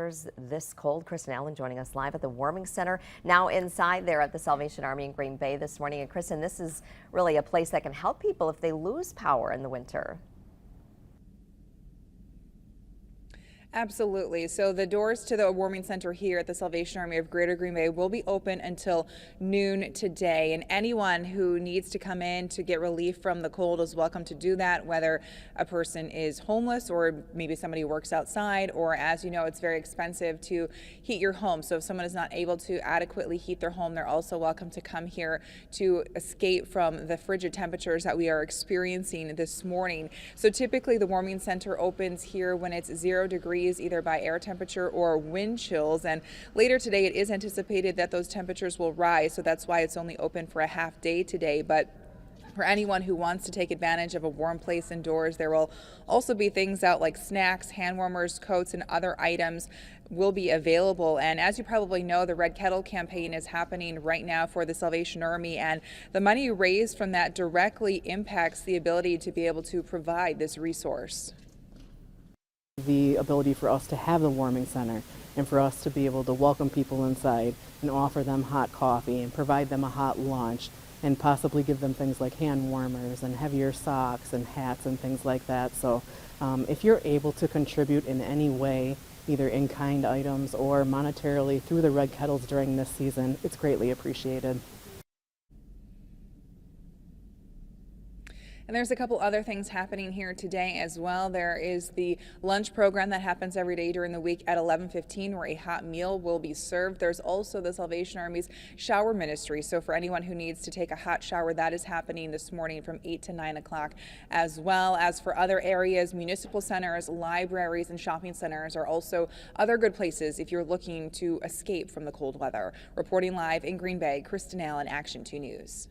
temperatures this cold. Kristen Allen joining us live at the Warming Center. Now inside there at the Salvation Army in Green Bay this morning. And Kristen, this is really a place that can help people if they lose power in the winter. Absolutely. So the doors to the warming center here at the Salvation Army of Greater Green Bay will be open until noon today. And anyone who needs to come in to get relief from the cold is welcome to do that, whether a person is homeless or maybe somebody works outside, or as you know, it's very expensive to heat your home. So if someone is not able to adequately heat their home, they're also welcome to come here to escape from the frigid temperatures that we are experiencing this morning. So typically the warming center opens here when it's 0 degrees either by air temperature or wind chills, and later today it is anticipated that those temperatures will rise, so that's why it's only open for a half day today. But for anyone who wants to take advantage of a warm place indoors, there will also be things out like snacks, hand warmers, coats, and other items will be available. And as you probably know, the Red Kettle campaign is happening right now for the Salvation Army, and the money raised from that directly impacts the ability to be able to provide this resource. The ability for us to have the warming center and for us to be able to welcome people inside and offer them hot coffee and provide them a hot lunch and possibly give them things like hand warmers and heavier socks and hats and things like that. So if you're able to contribute in any way, either in-kind items or monetarily through the Red Kettles during this season, it's greatly appreciated. And there's a couple other things happening here today as well. There is the lunch program that happens every day during the week at 11:15, where a hot meal will be served. There's also the Salvation Army's shower ministry. So for anyone who needs to take a hot shower, that is happening this morning from 8 to 9 o'clock, as well as for other areas. Municipal centers, libraries, and shopping centers are also other good places if you're looking to escape from the cold weather. Reporting live in Green Bay, Kristen Allen, Action 2 News.